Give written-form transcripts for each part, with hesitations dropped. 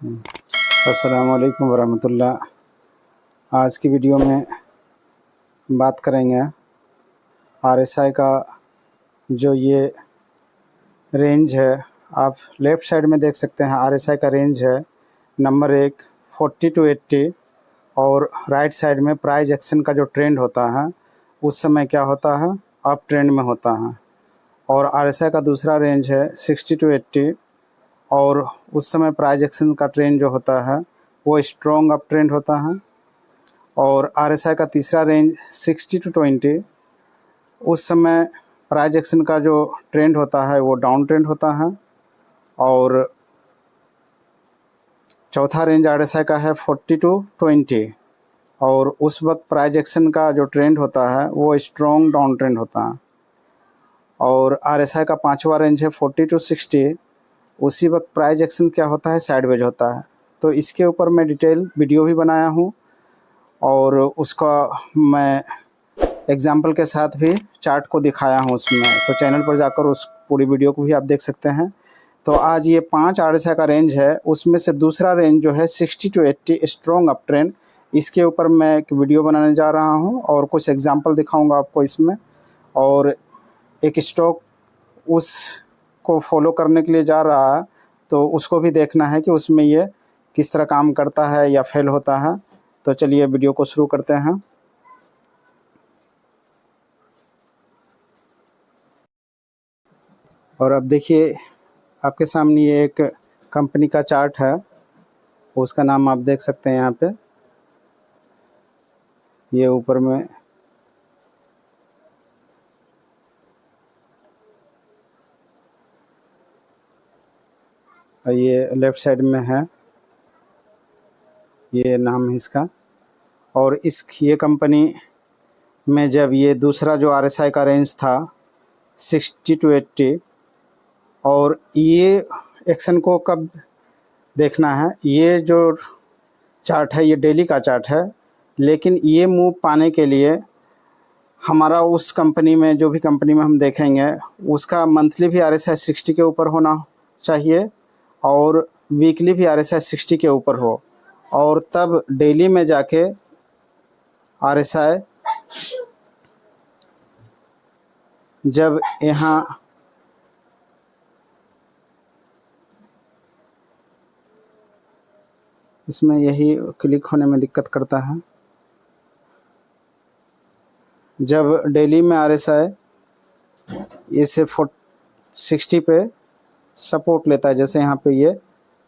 अस्सलामुअलैकुम वरहमतुल्लाह। आज की वीडियो में बात करेंगे आरएसआई का जो ये रेंज है। आप लेफ़्ट साइड में देख सकते हैं आरएसआई का रेंज है नंबर 1 40 टू 80 और राइट साइड में प्राइस एक्शन का जो ट्रेंड होता है उस समय क्या होता है, अप ट्रेंड में होता है। और आरएसआई का दूसरा रेंज है 60 टू 80 और उस समय प्राइस एक्शन का ट्रेंड जो होता है वो स्ट्रॉन्ग अप ट्रेंड होता है। और आरएसआई का तीसरा रेंज 60 टू 20 उस समय प्राइस एक्शन का जो ट्रेंड होता है वो डाउन ट्रेंड होता है। और चौथा रेंज आरएसआई का है 40 टू 20 और उस वक्त प्राइस एक्शन का जो ट्रेंड होता है वो स्ट्रॉन्ग डाउन ट्रेंड होता है। और आरएसआई का पांचवा रेंज है 40 टू 60, उसी वक्त प्राइस एक्शन क्या होता है, साइडवेज होता है। तो इसके ऊपर मैं डिटेल वीडियो भी बनाया हूँ और उसका मैं एग्जाम्पल के साथ भी चार्ट को दिखाया हूँ उसमें, तो चैनल पर जाकर उस पूरी वीडियो को भी आप देख सकते हैं। तो आज ये 5 आरएसआई का रेंज है, उसमें से दूसरा रेंज जो है 60 टू 80 स्ट्रॉन्ग अप ट्रेंड, इसके ऊपर मैं एक वीडियो बनाने जा रहा हूँ और कुछ एग्जाम्पल दिखाऊँगा आपको इसमें। और एक स्टॉक उसको फॉलो करने के लिए जा रहा है तो उसको भी देखना है कि उसमें ये किस तरह काम करता है या फेल होता है। तो चलिए वीडियो को शुरू करते हैं। और अब देखिए आपके सामने ये एक कंपनी का चार्ट है, उसका नाम आप देख सकते हैं यहाँ पे, ये ऊपर में ये लेफ़्ट साइड में है, ये नाम है इसका। और ये कंपनी में जब ये दूसरा जो आरएसआई का रेंज था 60 टू 80 और ये एक्शन को कब देखना है, ये जो चार्ट है ये डेली का चार्ट है, लेकिन ये मूव पाने के लिए हमारा उस कंपनी में जो भी कंपनी में हम देखेंगे उसका मंथली भी आरएसआई 60 के ऊपर होना चाहिए और वीकली भी आरएसआई 60 के ऊपर हो, और तब डेली में जाके आरएसआई जब यहाँ इसमें यही क्लिक होने में दिक्कत करता है। जब डेली में आरएसआई इसे 60 पे सपोर्ट लेता है, जैसे यहाँ पे ये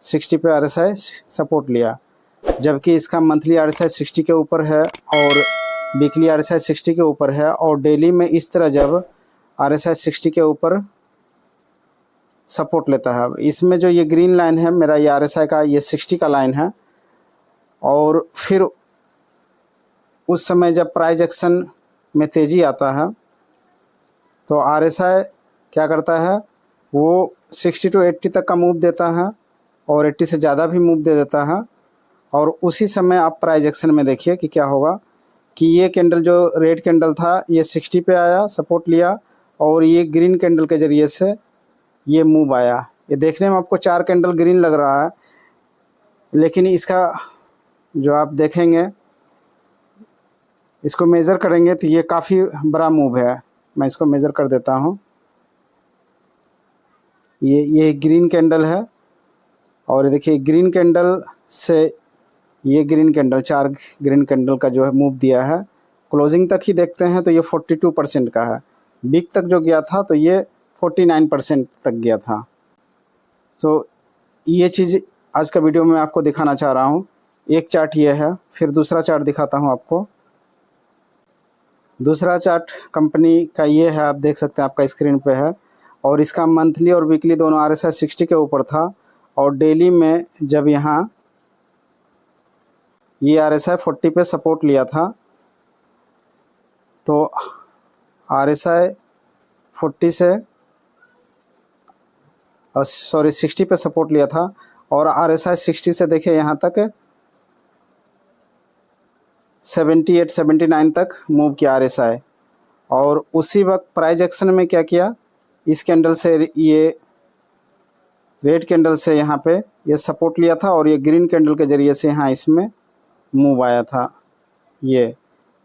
60 पे आरएसआई सपोर्ट लिया, जबकि इसका मंथली आरएसआई 60 के ऊपर है और वीकली आरएसआई 60 के ऊपर है, और डेली में इस तरह जब आरएसआई 60 के ऊपर सपोर्ट लेता है, इसमें जो ये ग्रीन लाइन है मेरा, ये आरएसआई का ये 60 का लाइन है। और फिर उस समय जब प्राइस एक्शन में तेज़ी आता है तो आरएसआई क्या करता है, वो 60 टू 80 तक का मूव देता है और 80 से ज़्यादा भी मूव दे देता है। और उसी समय आप प्राइस एक्शन में देखिए कि क्या होगा कि ये कैंडल जो रेड कैंडल था ये 60 पे आया, सपोर्ट लिया, और ये ग्रीन कैंडल के ज़रिए से ये मूव आया। ये देखने में आपको 4 कैंडल ग्रीन लग रहा है, लेकिन इसका जो आप देखेंगे, इसको मेज़र करेंगे तो ये काफ़ी बड़ा मूव है। मैं इसको मेज़र कर देता हूँ। ये ग्रीन कैंडल है और देखिए ग्रीन कैंडल से ये ग्रीन कैंडल, 4 ग्रीन कैंडल का जो है मूव दिया है। क्लोजिंग तक ही देखते हैं तो ये 42% का है, वीक तक जो गया था तो ये 49% तक गया था। तो ये चीज़ आज का वीडियो में आपको दिखाना चाह रहा हूँ। एक चार्ट ये है, फिर दूसरा चार्ट दिखाता हूँ आपको। दूसरा चार्ट कंपनी का ये है, आप देख सकते हैं, आपका स्क्रीन पे है, और इसका मंथली और वीकली दोनों आरएसआई 60 के ऊपर था, और डेली में जब यहाँ ये आरएसआई 40 पे सपोर्ट लिया था तो आरएसआई 40 से सॉरी 60 पे सपोर्ट लिया था, और आरएसआई 60 से देखिए यहाँ तक 78 79 तक मूव किया आरएसआई। और उसी वक्त प्राइस एक्शन में क्या किया, इस कैंडल से ये रेड कैंडल से यहाँ पे ये सपोर्ट लिया था और ये ग्रीन कैंडल के ज़रिए से यहाँ इसमें मूव आया था ये।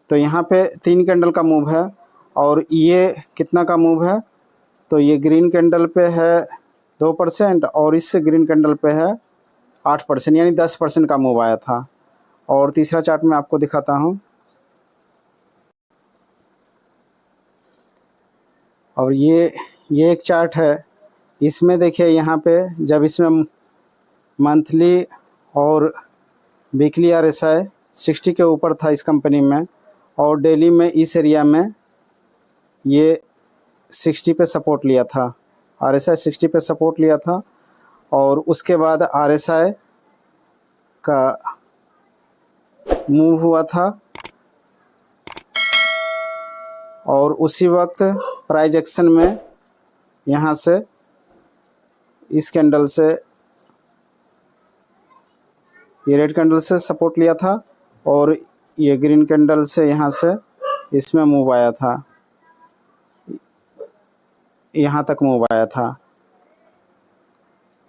तो यहाँ पे 3 कैंडल का मूव है और ये कितना का मूव है, तो ये ग्रीन कैंडल पे है 2% और इससे ग्रीन कैंडल पे है 8%, यानी 10% का मूव आया था। और तीसरा चार्ट मैं आपको दिखाता हूँ। और ये एक चार्ट है, इसमें देखिए यहाँ पे जब इसमें मंथली और वीकली RSI 60 के ऊपर था इस कंपनी में, और डेली में इस एरिया में ये 60 पे सपोर्ट लिया था, RSI 60 पे सपोर्ट लिया था। और उसके बाद RSI का मूव हुआ था और उसी वक्त प्राइस एक्शन में यहाँ से इस कैंडल से, ये रेड कैंडल से सपोर्ट लिया था और ये ग्रीन कैंडल से यहाँ से इसमें मूव आया था, यहाँ तक मूव आया था।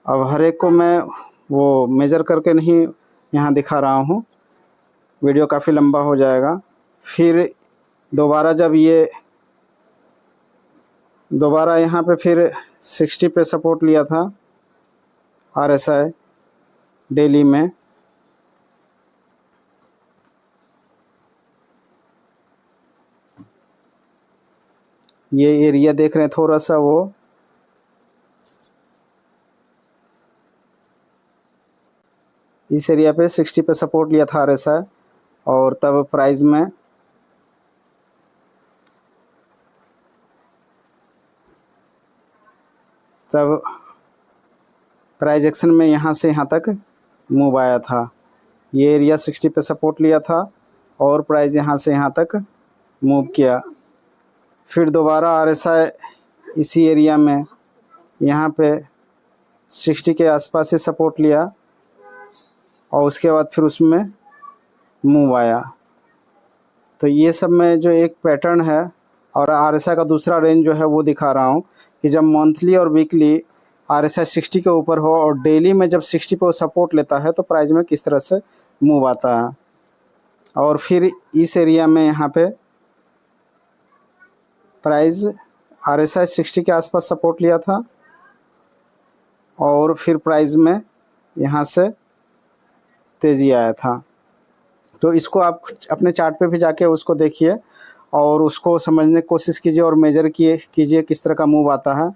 अब हर एक को मैं वो मेज़र करके नहीं यहाँ दिखा रहा हूँ, वीडियो काफ़ी लंबा हो जाएगा। फिर दोबारा जब ये दोबारा यहाँ पे फिर 60 पे सपोर्ट लिया था RSI डेली में, ये एरिया देख रहे हैं थोड़ा सा, वो इस एरिया पे 60 पे सपोर्ट लिया था RSI और तब प्राइस में तब प्राइस एक्शन में यहाँ से यहाँ तक मूव आया था। ये एरिया 60 पे सपोर्ट लिया था और प्राइस यहाँ से यहाँ तक मूव किया। फिर दोबारा RSI इसी एरिया में यहाँ पे 60 के आसपास से सपोर्ट लिया और उसके बाद फिर उसमें मूव आया। तो ये सब में जो एक पैटर्न है, और RSI का दूसरा रेंज जो है वो दिखा रहा हूँ कि जब मंथली और वीकली RSI 60 के ऊपर हो और डेली में जब 60 पे वो सपोर्ट लेता है तो प्राइस में किस तरह से मूव आता है। और फिर इस एरिया में यहाँ पे प्राइस RSI 60 के आसपास सपोर्ट लिया था और फिर प्राइस में यहाँ से तेज़ी आया था। तो इसको आप अपने चार्ट पे भी जाके उसको देखिए और उसको समझने की कोशिश कीजिए और मेजर कीजिए किस तरह का मूव आता है।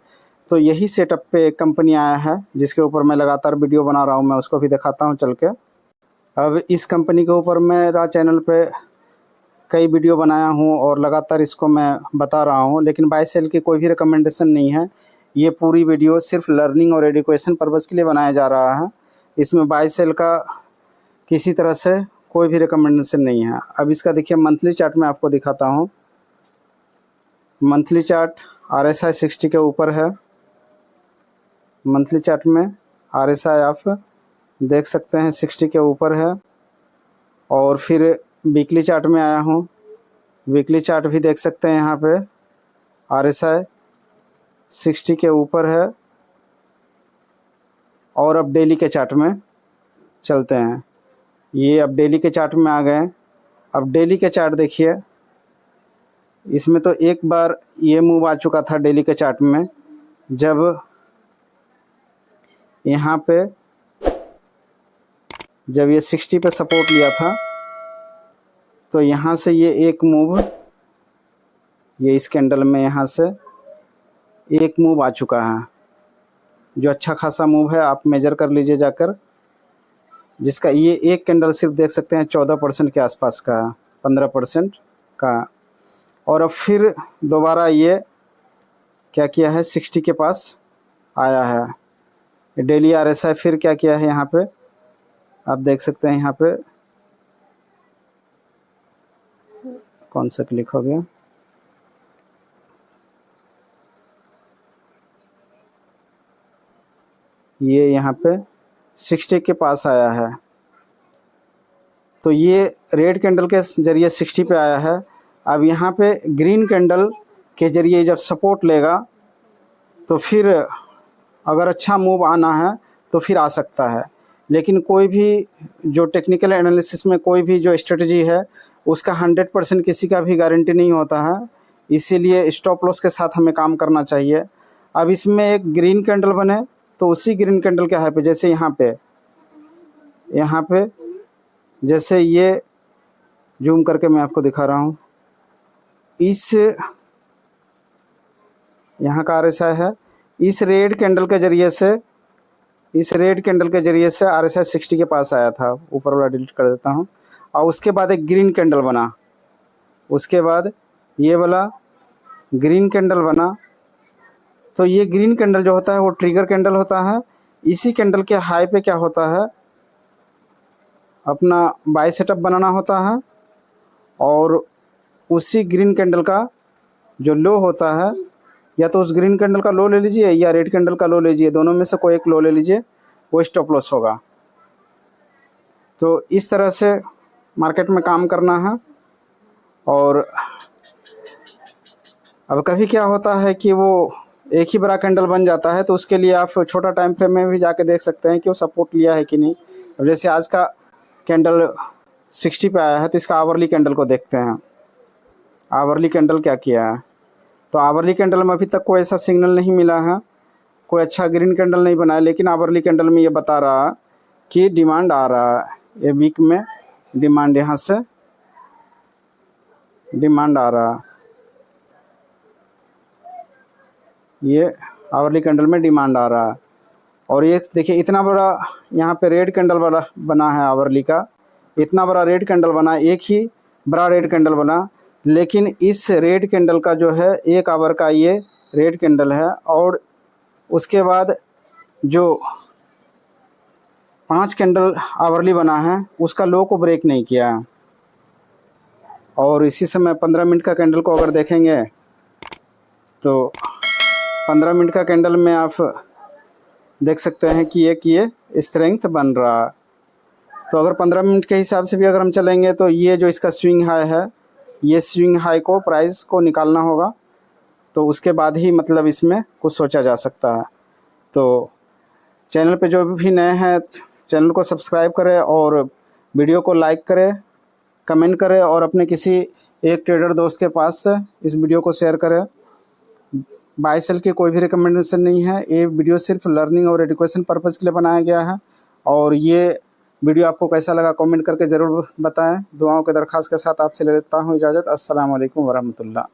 तो यही सेटअप पे एक कंपनी आया है जिसके ऊपर मैं लगातार वीडियो बना रहा हूँ, मैं उसको भी दिखाता हूँ चल के। अब इस कंपनी के ऊपर मेरा चैनल पे कई वीडियो बनाया हूँ और लगातार इसको मैं बता रहा हूँ, लेकिन बाय सेल की कोई भी रिकमेंडेशन नहीं है। ये पूरी वीडियो सिर्फ लर्निंग और एजुकेशन पर्पज़ के लिए बनाया जा रहा है। इसमें बाय सेल का किसी तरह से कोई भी रिकमेंडेशन नहीं है। अब इसका देखिए मंथली चार्ट में आपको दिखाता हूँ। मंथली चार्ट RSI 60 के ऊपर है। मंथली चार्ट में RSI आप देख सकते हैं 60 के ऊपर है। और फिर वीकली चार्ट में आया हूँ, वीकली चार्ट भी देख सकते हैं, यहाँ पे RSI 60 के ऊपर है। और अब डेली के चार्ट में चलते हैं। ये अब डेली के चार्ट में आ गए। अब डेली के चार्ट देखिए, इसमें तो एक बार ये मूव आ चुका था डेली के चार्ट में, जब यहाँ पे जब ये 60 पे सपोर्ट लिया था तो यहाँ से ये एक मूव, ये इस कैंडल में यहाँ से एक मूव आ चुका है जो अच्छा खासा मूव है। आप मेजर कर लीजिए जाकर, जिसका ये एक कैंडल सिर्फ देख सकते हैं 14% के आसपास का, 15% का। और अब फिर दोबारा ये क्या किया है, 60 के पास आया है। डेली RSI फिर क्या किया है, यहाँ पे आप देख सकते हैं, यहाँ पे कौन सा क्लिक हो गया, ये यहाँ पे 60 के पास आया है। तो ये रेड कैंडल के ज़रिए 60 पे आया है। अब यहाँ पे ग्रीन कैंडल के ज़रिए जब सपोर्ट लेगा तो फिर अगर अच्छा मूव आना है तो फिर आ सकता है। लेकिन कोई भी जो टेक्निकल एनालिसिस में कोई भी जो स्ट्रेटजी है उसका 100% किसी का भी गारंटी नहीं होता है, इसीलिए स्टॉप लॉस के साथ हमें काम करना चाहिए। अब इसमें एक ग्रीन कैंडल बने तो उसी ग्रीन कैंडल के हाई पे, जैसे यहाँ पे जैसे ये जूम करके मैं आपको दिखा रहा हूँ, इस यहाँ का RSI है, इस रेड कैंडल के ज़रिए से RSI 60 के पास आया था। ऊपर वाला डिलीट कर देता हूँ। और उसके बाद एक ग्रीन कैंडल बना, उसके बाद ये वाला ग्रीन कैंडल बना। तो ये ग्रीन कैंडल जो होता है वो ट्रिगर कैंडल होता है। इसी कैंडल के हाई पे क्या होता है, अपना बाय सेटअप बनाना होता है, और उसी ग्रीन कैंडल का जो लो होता है, या तो उस ग्रीन कैंडल का लो ले लीजिए या रेड कैंडल का लो लीजिए, दोनों में से कोई एक लो ले लीजिए, वो स्टॉप लॉस होगा। तो इस तरह से मार्केट में काम करना है। और अब कभी क्या होता है कि वो एक ही बड़ा कैंडल बन जाता है, तो उसके लिए आप छोटा टाइम फ्रेम में भी जाके देख सकते हैं कि वो सपोर्ट लिया है कि नहीं। अब जैसे आज का कैंडल 60 पे आया है, तो इसका आवरली कैंडल को देखते हैं, आवरली कैंडल क्या किया है। तो आवरली कैंडल में अभी तक कोई ऐसा सिग्नल नहीं मिला है, कोई अच्छा ग्रीन कैंडल नहीं बना है, लेकिन आवरली कैंडल में ये बता रहा कि डिमांड आ रहा है। ये वीक में डिमांड, यहाँ से डिमांड आ रहा है, ये आवरली कैंडल में डिमांड आ रहा है। और ये देखिए इतना बड़ा यहाँ पे रेड कैंडल वाला बना है आवरली का, इतना बड़ा रेड कैंडल बना, एक ही बड़ा रेड कैंडल बना। लेकिन इस रेड कैंडल का जो है 1 आवर का ये रेड कैंडल है, और उसके बाद जो 5 कैंडल आवरली बना है उसका लो को ब्रेक नहीं किया। और इसी समय 15 मिनट का कैंडल को अगर देखेंगे तो 15 मिनट का कैंडल में आप देख सकते हैं कि ये स्ट्रेंथ बन रहा है। तो अगर 15 मिनट के हिसाब से भी अगर हम चलेंगे तो ये जो इसका स्विंग हाई है, ये स्विंग हाई को प्राइस को निकालना होगा, तो उसके बाद ही मतलब इसमें कुछ सोचा जा सकता है। तो चैनल पे जो भी नए हैं चैनल को सब्सक्राइब करें, और वीडियो को लाइक करें, कमेंट करें, और अपने किसी एक ट्रेडर दोस्त के पास इस वीडियो को शेयर करें। बाय सेल की कोई भी रिकमेंडेशन नहीं है, ये वीडियो सिर्फ लर्निंग और एजुकेशन पर्पज़ के लिए बनाया गया है। और ये वीडियो आपको कैसा लगा कमेंट करके ज़रूर बताएं। दुआओं के दरख्वास्त के साथ आपसे ले लेता हूँ इजाज़त। अस्सलाम वालेकुम वरहमतुल्लाह।